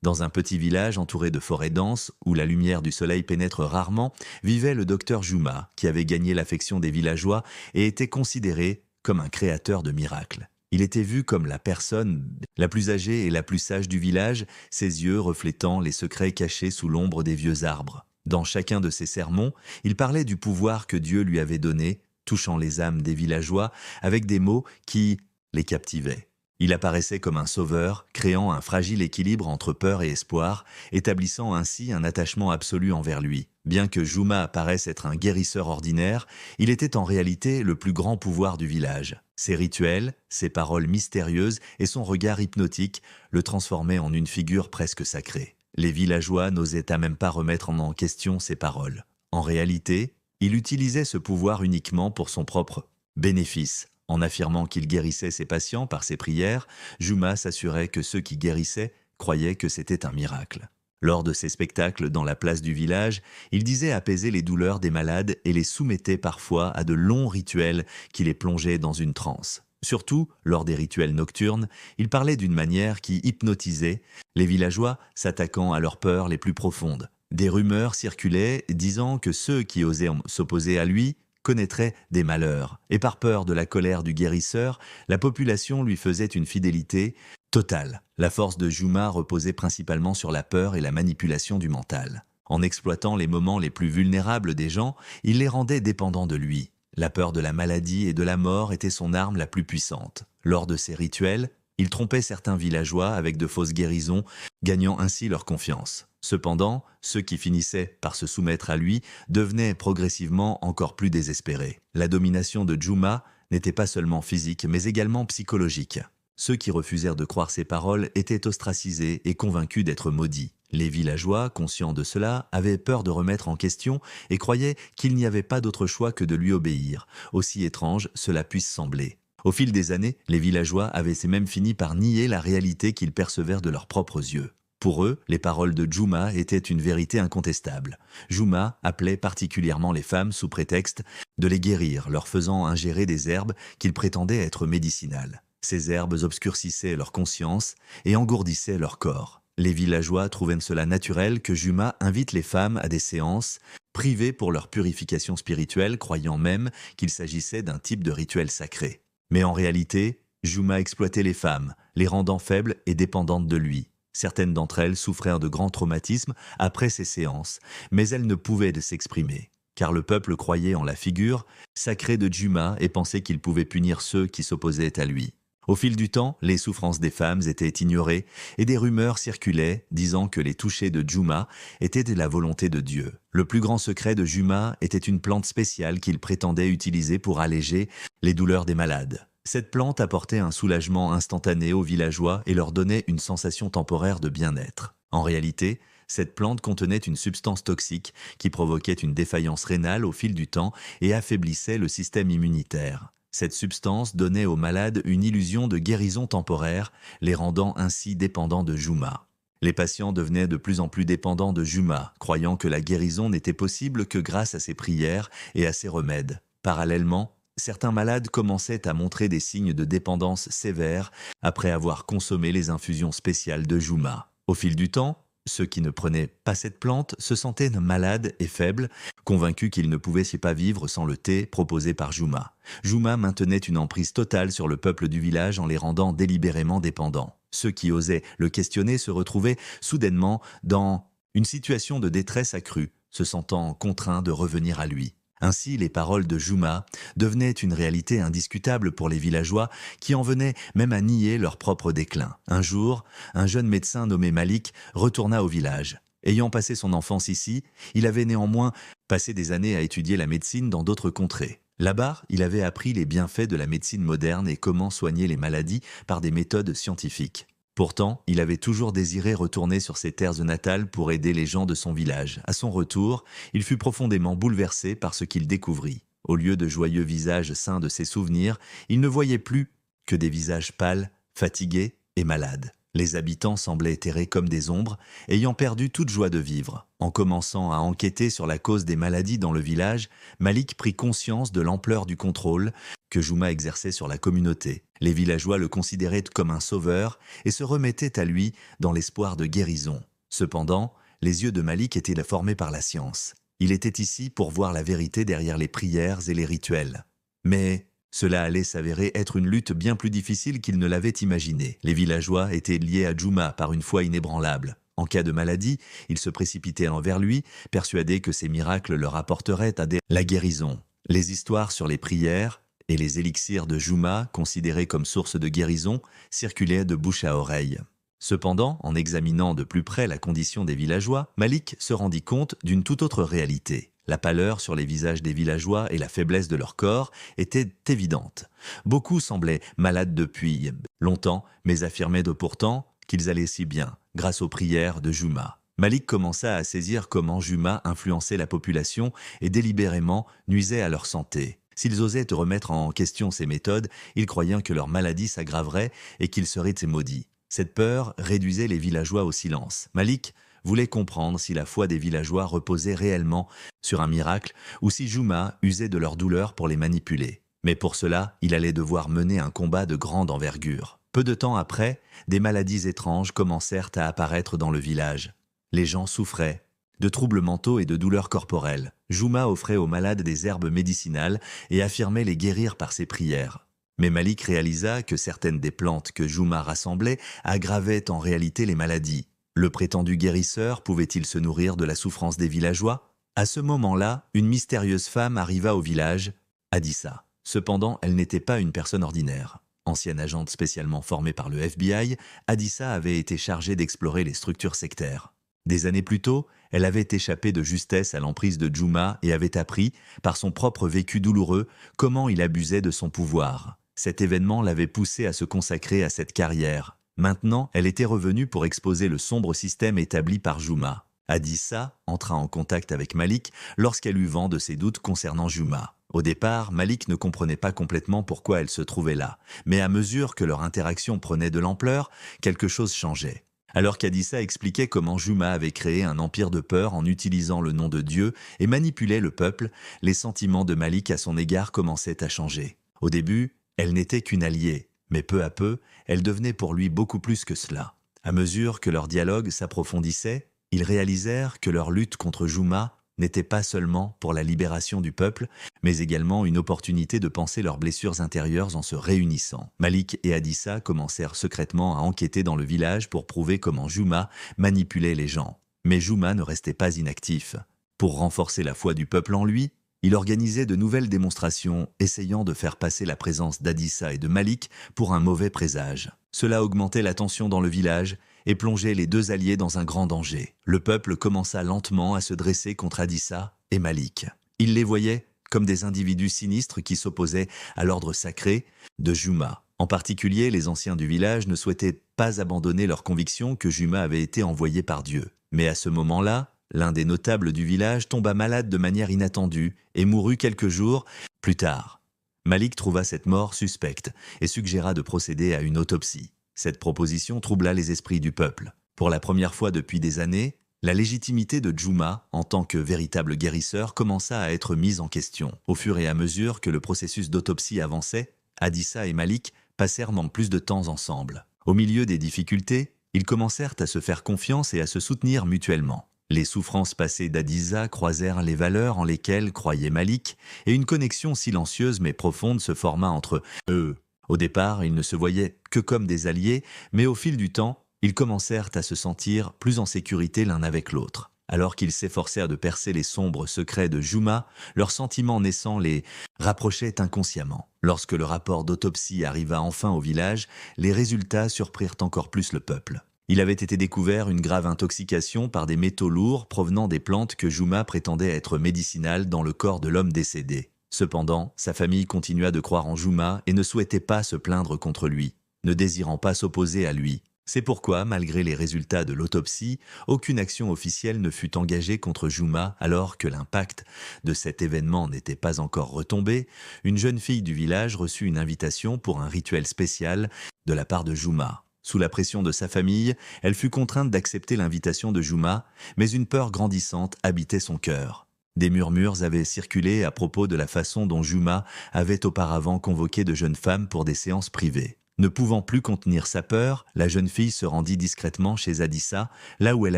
Dans un petit village entouré de forêts denses, où la lumière du soleil pénètre rarement, vivait le docteur Juma, qui avait gagné l'affection des villageois et était considéré comme un créateur de miracles. Il était vu comme la personne la plus âgée et la plus sage du village, ses yeux reflétant les secrets cachés sous l'ombre des vieux arbres. Dans chacun de ses sermons, il parlait du pouvoir que Dieu lui avait donné, touchant les âmes des villageois avec des mots qui les captivaient. Il apparaissait comme un sauveur, créant un fragile équilibre entre peur et espoir, établissant ainsi un attachement absolu envers lui. Bien que Juma paraisse être un guérisseur ordinaire, il était en réalité le plus grand pouvoir du village. Ses rituels, ses paroles mystérieuses et son regard hypnotique le transformaient en une figure presque sacrée. Les villageois n'osaient à même pas remettre en question ses paroles. En réalité, il utilisait ce pouvoir uniquement pour son propre bénéfice. En affirmant qu'il guérissait ses patients par ses prières, Juma s'assurait que ceux qui guérissaient croyaient que c'était un miracle. Lors de ses spectacles dans la place du village, il disait apaiser les douleurs des malades et les soumettait parfois à de longs rituels qui les plongeaient dans une transe. Surtout, lors des rituels nocturnes, il parlait d'une manière qui hypnotisait, les villageois s'attaquant à leurs peurs les plus profondes. Des rumeurs circulaient disant que ceux qui osaient s'opposer à lui connaîtrait des malheurs, et par peur de la colère du guérisseur, la population lui faisait une fidélité totale. La force de Juma reposait principalement sur la peur et la manipulation du mental. En exploitant les moments les plus vulnérables des gens, il les rendait dépendants de lui. La peur de la maladie et de la mort était son arme la plus puissante. Lors de ses rituels, il trompait certains villageois avec de fausses guérisons, gagnant ainsi leur confiance. Cependant, ceux qui finissaient par se soumettre à lui devenaient progressivement encore plus désespérés. La domination de Juma n'était pas seulement physique, mais également psychologique. Ceux qui refusèrent de croire ses paroles étaient ostracisés et convaincus d'être maudits. Les villageois, conscients de cela, avaient peur de remettre en question et croyaient qu'il n'y avait pas d'autre choix que de lui obéir, aussi étrange cela puisse sembler. Au fil des années, les villageois avaient même fini par nier la réalité qu'ils percevèrent de leurs propres yeux. Pour eux, les paroles de Juma étaient une vérité incontestable. Juma appelait particulièrement les femmes sous prétexte de les guérir, leur faisant ingérer des herbes qu'il prétendait être médicinales. Ces herbes obscurcissaient leur conscience et engourdissaient leur corps. Les villageois trouvaient cela naturel que Juma invite les femmes à des séances privées pour leur purification spirituelle, croyant même qu'il s'agissait d'un type de rituel sacré. Mais en réalité, Juma exploitait les femmes, les rendant faibles et dépendantes de lui. Certaines d'entre elles souffrirent de grands traumatismes après ces séances, mais elles ne pouvaient s'exprimer, car le peuple croyait en la figure sacrée de Juma et pensait qu'il pouvait punir ceux qui s'opposaient à lui. Au fil du temps, les souffrances des femmes étaient ignorées et des rumeurs circulaient disant que les touchés de Juma étaient de la volonté de Dieu. Le plus grand secret de Juma était une plante spéciale qu'il prétendait utiliser pour alléger les douleurs des malades. Cette plante apportait un soulagement instantané aux villageois et leur donnait une sensation temporaire de bien-être. En réalité, cette plante contenait une substance toxique qui provoquait une défaillance rénale au fil du temps et affaiblissait le système immunitaire. Cette substance donnait aux malades une illusion de guérison temporaire, les rendant ainsi dépendants de Juma. Les patients devenaient de plus en plus dépendants de Juma, croyant que la guérison n'était possible que grâce à ses prières et à ses remèdes. Parallèlement, certains malades commençaient à montrer des signes de dépendance sévère après avoir consommé les infusions spéciales de Juma. Au fil du temps, ceux qui ne prenaient pas cette plante se sentaient malades et faibles, convaincus qu'ils ne pouvaient pas vivre sans le thé proposé par Juma. Juma maintenait une emprise totale sur le peuple du village en les rendant délibérément dépendants. Ceux qui osaient le questionner se retrouvaient soudainement dans une situation de détresse accrue, se sentant contraints de revenir à lui. Ainsi, les paroles de Juma devenaient une réalité indiscutable pour les villageois qui en venaient même à nier leur propre déclin. Un jour, un jeune médecin nommé Malik retourna au village. Ayant passé son enfance ici, il avait néanmoins passé des années à étudier la médecine dans d'autres contrées. Là-bas, il avait appris les bienfaits de la médecine moderne et comment soigner les maladies par des méthodes scientifiques. Pourtant, il avait toujours désiré retourner sur ses terres natales pour aider les gens de son village. À son retour, il fut profondément bouleversé par ce qu'il découvrit. Au lieu de joyeux visages ceints de ses souvenirs, il ne voyait plus que des visages pâles, fatigués et malades. Les habitants semblaient errer comme des ombres, ayant perdu toute joie de vivre. En commençant à enquêter sur la cause des maladies dans le village, Malik prit conscience de l'ampleur du contrôle que Juma exerçait sur la communauté. Les villageois le considéraient comme un sauveur et se remettaient à lui dans l'espoir de guérison. Cependant, les yeux de Malik étaient formés par la science. Il était ici pour voir la vérité derrière les prières et les rituels. Mais cela allait s'avérer être une lutte bien plus difficile qu'il ne l'avait imaginé. Les villageois étaient liés à Juma par une foi inébranlable. En cas de maladie, ils se précipitaient envers lui, persuadés que ces miracles leur apporteraient la guérison. Les histoires sur les prières et les élixirs de Juma, considérés comme source de guérison, circulaient de bouche à oreille. Cependant, en examinant de plus près la condition des villageois, Malik se rendit compte d'une toute autre réalité. La pâleur sur les visages des villageois et la faiblesse de leur corps étaient évidentes. Beaucoup semblaient malades depuis longtemps, mais affirmaient de pourtant qu'ils allaient si bien, grâce aux prières de Juma. Malik commença à saisir comment Juma influençait la population et délibérément nuisait à leur santé. S'ils osaient remettre en question ces méthodes, ils croyaient que leur maladie s'aggraverait et qu'ils seraient maudits. Cette peur réduisait les villageois au silence. Malik voulait comprendre si la foi des villageois reposait réellement sur un miracle ou si Juma usait de leur douleur pour les manipuler. Mais pour cela, il allait devoir mener un combat de grande envergure. Peu de temps après, des maladies étranges commencèrent à apparaître dans le village. Les gens souffraient de troubles mentaux et de douleurs corporelles. Juma offrait aux malades des herbes médicinales et affirmait les guérir par ses prières. Mais Malik réalisa que certaines des plantes que Juma rassemblait aggravaient en réalité les maladies. Le prétendu guérisseur pouvait-il se nourrir de la souffrance des villageois? À ce moment-là, une mystérieuse femme arriva au village, Adissa. Cependant, elle n'était pas une personne ordinaire. Ancienne agente spécialement formée par le FBI, Adissa avait été chargée d'explorer les structures sectaires. Des années plus tôt, elle avait échappé de justesse à l'emprise de Juma et avait appris, par son propre vécu douloureux, comment il abusait de son pouvoir. Cet événement l'avait poussée à se consacrer à cette carrière. Maintenant, elle était revenue pour exposer le sombre système établi par Juma. Adissa entra en contact avec Malik lorsqu'elle eut vent de ses doutes concernant Juma. Au départ, Malik ne comprenait pas complètement pourquoi elle se trouvait là, mais à mesure que leur interaction prenait de l'ampleur, quelque chose changeait. Alors qu'Adissa expliquait comment Juma avait créé un empire de peur en utilisant le nom de Dieu et manipulait le peuple, les sentiments de Malik à son égard commençaient à changer. Au début, elle n'était qu'une alliée, mais peu à peu, elle devenait pour lui beaucoup plus que cela. À mesure que leur dialogue s'approfondissait, ils réalisèrent que leur lutte contre Juma n'était pas seulement pour la libération du peuple, mais également une opportunité de penser leurs blessures intérieures en se réunissant. Malik et Adissa commencèrent secrètement à enquêter dans le village pour prouver comment Juma manipulait les gens. Mais Juma ne restait pas inactif. Pour renforcer la foi du peuple en lui, il organisait de nouvelles démonstrations, essayant de faire passer la présence d'Adissa et de Malik pour un mauvais présage. Cela augmentait la tension dans le village et plongeait les deux alliés dans un grand danger. Le peuple commença lentement à se dresser contre Adissa et Malik. Il les voyait comme des individus sinistres qui s'opposaient à l'ordre sacré de Juma. En particulier, les anciens du village ne souhaitaient pas abandonner leur conviction que Juma avait été envoyé par Dieu. Mais à ce moment-là, l'un des notables du village tomba malade de manière inattendue et mourut quelques jours plus tard. Malik trouva cette mort suspecte et suggéra de procéder à une autopsie. Cette proposition troubla les esprits du peuple. Pour la première fois depuis des années, la légitimité de Juma en tant que véritable guérisseur commença à être mise en question. Au fur et à mesure que le processus d'autopsie avançait, Adissa et Malik passèrent plus de temps ensemble. Au milieu des difficultés, ils commencèrent à se faire confiance et à se soutenir mutuellement. Les souffrances passées d'Adissa croisèrent les valeurs en lesquelles croyait Malik, et une connexion silencieuse mais profonde se forma entre eux. Au départ, ils ne se voyaient que comme des alliés, mais au fil du temps, ils commencèrent à se sentir plus en sécurité l'un avec l'autre. Alors qu'ils s'efforcèrent de percer les sombres secrets de Juma, leurs sentiments naissants les rapprochaient inconsciemment. Lorsque le rapport d'autopsie arriva enfin au village, les résultats surprirent encore plus le peuple. Il avait été découvert une grave intoxication par des métaux lourds provenant des plantes que Juma prétendait être médicinales dans le corps de l'homme décédé. Cependant, sa famille continua de croire en Juma et ne souhaitait pas se plaindre contre lui, ne désirant pas s'opposer à lui. C'est pourquoi, malgré les résultats de l'autopsie, aucune action officielle ne fut engagée contre Juma alors que l'impact de cet événement n'était pas encore retombé. Une jeune fille du village reçut une invitation pour un rituel spécial de la part de Juma. Sous la pression de sa famille, elle fut contrainte d'accepter l'invitation de Juma, mais une peur grandissante habitait son cœur. Des murmures avaient circulé à propos de la façon dont Juma avait auparavant convoqué de jeunes femmes pour des séances privées. Ne pouvant plus contenir sa peur, la jeune fille se rendit discrètement chez Adissa, là où elle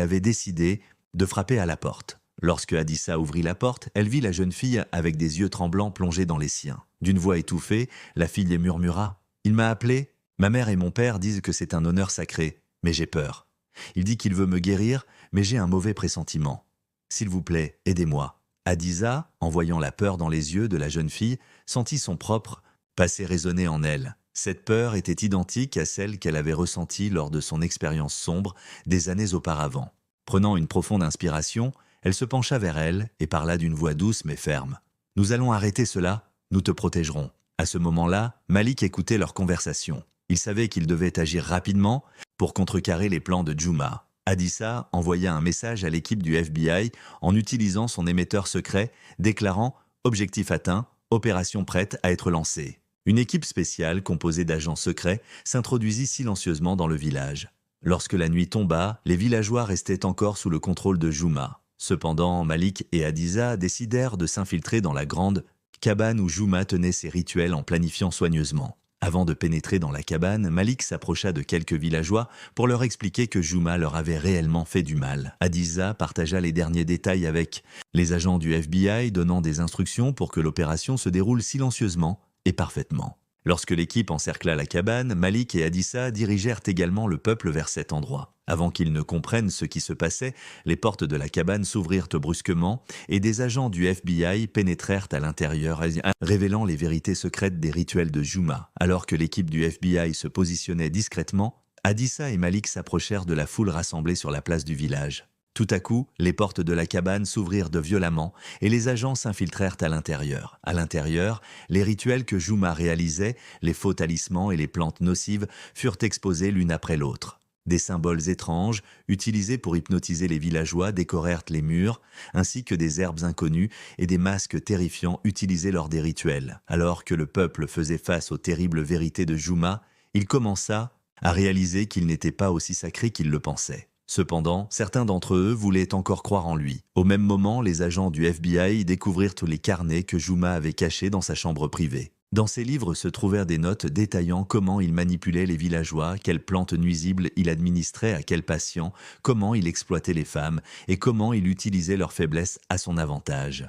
avait décidé de frapper à la porte. Lorsque Adissa ouvrit la porte, elle vit la jeune fille avec des yeux tremblants plongés dans les siens. D'une voix étouffée, la fille murmura « Il m'a appelé. Ma mère et mon père disent que c'est un honneur sacré, mais j'ai peur. Il dit qu'il veut me guérir, mais j'ai un mauvais pressentiment. S'il vous plaît, aidez-moi. » Adissa, en voyant la peur dans les yeux de la jeune fille, sentit son propre passé résonner en elle. Cette peur était identique à celle qu'elle avait ressentie lors de son expérience sombre des années auparavant. Prenant une profonde inspiration, elle se pencha vers elle et parla d'une voix douce mais ferme. « Nous allons arrêter cela, nous te protégerons. » À ce moment-là, Malik écoutait leur conversation. Il savait qu'il devait agir rapidement pour contrecarrer les plans de Juma. Adissa envoya un message à l'équipe du FBI en utilisant son émetteur secret, déclarant « Objectif atteint, opération prête à être lancée ». Une équipe spéciale composée d'agents secrets s'introduisit silencieusement dans le village. Lorsque la nuit tomba, les villageois restaient encore sous le contrôle de Juma. Cependant, Malik et Adissa décidèrent de s'infiltrer dans la grande cabane où Juma tenait ses rituels en planifiant soigneusement. Avant de pénétrer dans la cabane, Malik s'approcha de quelques villageois pour leur expliquer que Juma leur avait réellement fait du mal. Adissa partagea les derniers détails avec les agents du FBI, donnant des instructions pour que l'opération se déroule silencieusement et parfaitement. Lorsque l'équipe encercla la cabane, Malik et Adissa dirigèrent également le peuple vers cet endroit. Avant qu'ils ne comprennent ce qui se passait, les portes de la cabane s'ouvrirent brusquement et des agents du FBI pénétrèrent à l'intérieur, révélant les vérités secrètes des rituels de Juma. Alors que l'équipe du FBI se positionnait discrètement, Adissa et Malik s'approchèrent de la foule rassemblée sur la place du village. Tout à coup, les portes de la cabane s'ouvrirent violemment et les agents s'infiltrèrent à l'intérieur. À l'intérieur, les rituels que Juma réalisait, les faux talismans et les plantes nocives furent exposés l'une après l'autre. Des symboles étranges, utilisés pour hypnotiser les villageois, décorèrent les murs, ainsi que des herbes inconnues et des masques terrifiants utilisés lors des rituels. Alors que le peuple faisait face aux terribles vérités de Juma, il commença à réaliser qu'il n'était pas aussi sacré qu'il le pensait. Cependant, certains d'entre eux voulaient encore croire en lui. Au même moment, les agents du FBI découvrirent tous les carnets que Juma avait cachés dans sa chambre privée. Dans ces livres se trouvèrent des notes détaillant comment il manipulait les villageois, quelles plantes nuisibles il administrait à quels patients, comment il exploitait les femmes et comment il utilisait leurs faiblesses à son avantage.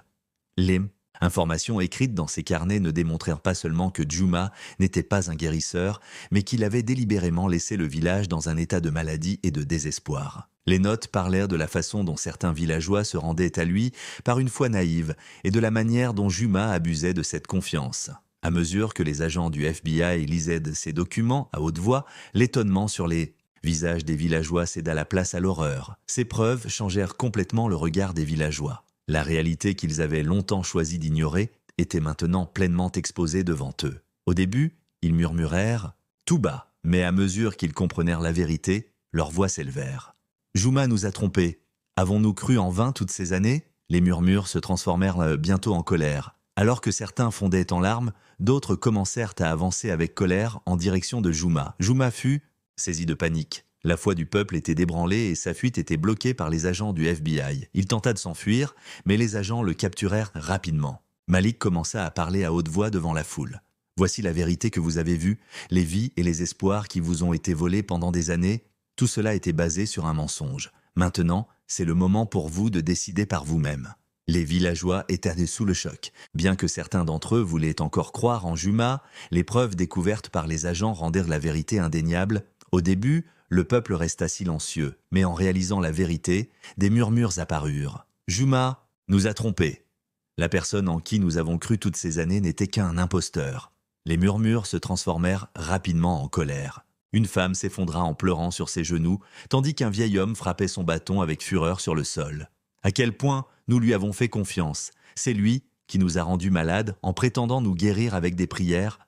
Les informations écrites dans ces carnets ne démontrèrent pas seulement que Juma n'était pas un guérisseur, mais qu'il avait délibérément laissé le village dans un état de maladie et de désespoir. Les notes parlèrent de la façon dont certains villageois se rendaient à lui par une foi naïve et de la manière dont Juma abusait de cette confiance. À mesure que les agents du FBI lisaient ces documents à haute voix, l'étonnement sur les visages des villageois céda la place à l'horreur. Ces preuves changèrent complètement le regard des villageois. La réalité qu'ils avaient longtemps choisi d'ignorer était maintenant pleinement exposée devant eux. Au début, ils murmurèrent tout bas, mais à mesure qu'ils comprenèrent la vérité, leurs voix s'élevèrent. « Juma nous a trompés. Avons-nous cru en vain toutes ces années ?» Les murmures se transformèrent bientôt en colère. Alors que certains fondaient en larmes, d'autres commencèrent à avancer avec colère en direction de Juma. Juma fut saisi de panique. La foi du peuple était débranlée et sa fuite était bloquée par les agents du FBI. Il tenta de s'enfuir, mais les agents le capturèrent rapidement. Malik commença à parler à haute voix devant la foule. « Voici la vérité que vous avez vue, les vies et les espoirs qui vous ont été volés pendant des années. Tout cela était basé sur un mensonge. Maintenant, c'est le moment pour vous de décider par vous-même. » Les villageois étaient sous le choc. Bien que certains d'entre eux voulaient encore croire en Juma, les preuves découvertes par les agents rendirent la vérité indéniable. Au début, le peuple resta silencieux, mais en réalisant la vérité, des murmures apparurent. « Juma nous a trompés. La personne en qui nous avons cru toutes ces années n'était qu'un imposteur. » Les murmures se transformèrent rapidement en colère. Une femme s'effondra en pleurant sur ses genoux, tandis qu'un vieil homme frappait son bâton avec fureur sur le sol. À quel point nous lui avons fait confiance. C'est lui qui nous a rendus malades en prétendant nous guérir avec des prières.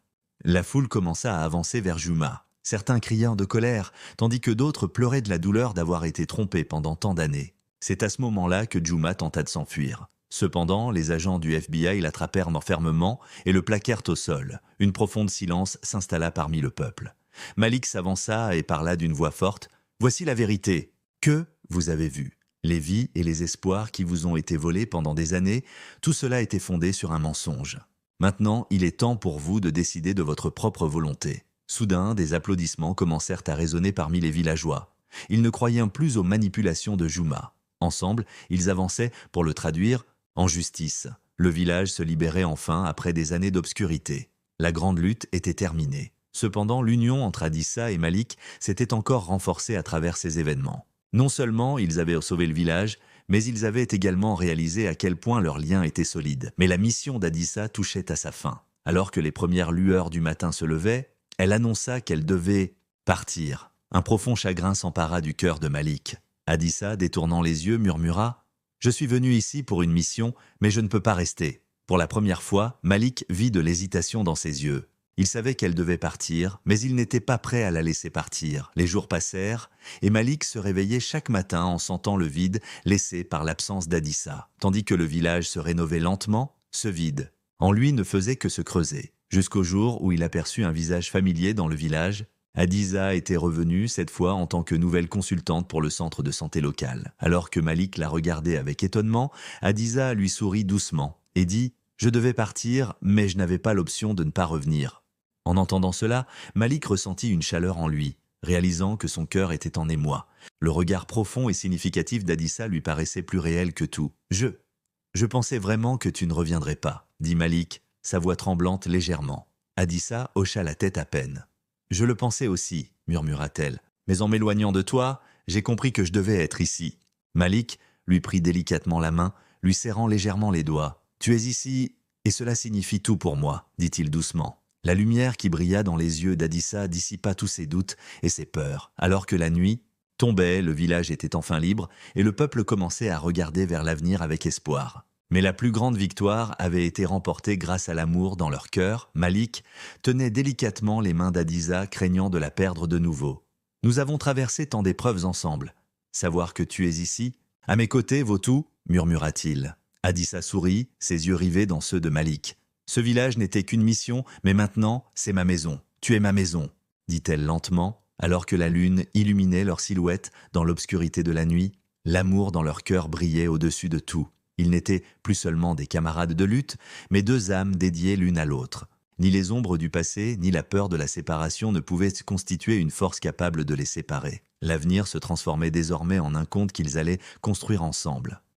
La foule commença à avancer vers Juma. Certains crièrent de colère, tandis que d'autres pleuraient de la douleur d'avoir été trompés pendant tant d'années. C'est à ce moment-là que Juma tenta de s'enfuir. Cependant, les agents du FBI l'attrapèrent fermement et le plaquèrent au sol. Une profonde silence s'installa parmi le peuple. Malik s'avança et parla d'une voix forte. « Voici la vérité. Que vous avez vu. Les vies et les espoirs qui vous ont été volés pendant des années, tout cela était fondé sur un mensonge. Maintenant, il est temps pour vous de décider de votre propre volonté. Soudain, des applaudissements commencèrent à résonner parmi les villageois. Ils ne croyaient plus aux manipulations de Juma. Ensemble, ils avançaient, pour le traduire, en justice. Le village se libérait enfin après des années d'obscurité. La grande lutte était terminée. Cependant, l'union entre Adissa et Malik s'était encore renforcée à travers ces événements. Non seulement ils avaient sauvé le village, mais ils avaient également réalisé à quel point leur lien était solide. Mais la mission d'Adissa touchait à sa fin. Alors que les premières lueurs du matin se levaient, elle annonça qu'elle devait partir. Un profond chagrin s'empara du cœur de Malik. Adissa, détournant les yeux, murmura « Je suis venu ici pour une mission, mais je ne peux pas rester. » Pour la première fois, Malik vit de l'hésitation dans ses yeux. Il savait qu'elle devait partir, mais il n'était pas prêt à la laisser partir. Les jours passèrent, et Malik se réveillait chaque matin en sentant le vide laissé par l'absence d'Adissa. Tandis que le village se rénovait lentement, ce vide, en lui, ne faisait que se creuser. Jusqu'au jour où il aperçut un visage familier dans le village. Adissa était revenue, cette fois en tant que nouvelle consultante pour le centre de santé local. Alors que Malik la regardait avec étonnement, Adissa lui sourit doucement et dit « Je devais partir, mais je n'avais pas l'option de ne pas revenir. » En entendant cela, Malik ressentit une chaleur en lui, réalisant que son cœur était en émoi. Le regard profond et significatif d'Adissa lui paraissait plus réel que tout. « Je pensais vraiment que tu ne reviendrais pas, » dit Malik, sa voix tremblante légèrement. Adissa hocha la tête à peine. « Je le pensais aussi, » murmura-t-elle. « Mais en m'éloignant de toi, j'ai compris que je devais être ici. » Malik lui prit délicatement la main, lui serrant légèrement les doigts. « Tu es ici, et cela signifie tout pour moi, » dit-il doucement. La lumière qui brilla dans les yeux d'Adissa dissipa tous ses doutes et ses peurs. Alors que la nuit tombait, le village était enfin libre et le peuple commençait à regarder vers l'avenir avec espoir. Mais la plus grande victoire avait été remportée grâce à l'amour dans leur cœur. Malik tenait délicatement les mains d'Adissa, craignant de la perdre de nouveau. « Nous avons traversé tant d'épreuves ensemble. Savoir que tu es ici, à mes côtés, vaut tout » murmura-t-il. Adissa sourit, ses yeux rivés dans ceux de Malik. « Ce village n'était qu'une mission, mais maintenant, c'est ma maison. Tu es ma maison, » dit-elle lentement, alors que la lune illuminait leurs silhouettes dans l'obscurité de la nuit. L'amour dans leur cœur brillait au-dessus de tout. Ils n'étaient plus seulement des camarades de lutte, mais deux âmes dédiées l'une à l'autre. Ni les ombres du passé, ni la peur de la séparation ne pouvaient constituer une force capable de les séparer. L'avenir se transformait désormais en un conte qu'ils allaient construire ensemble.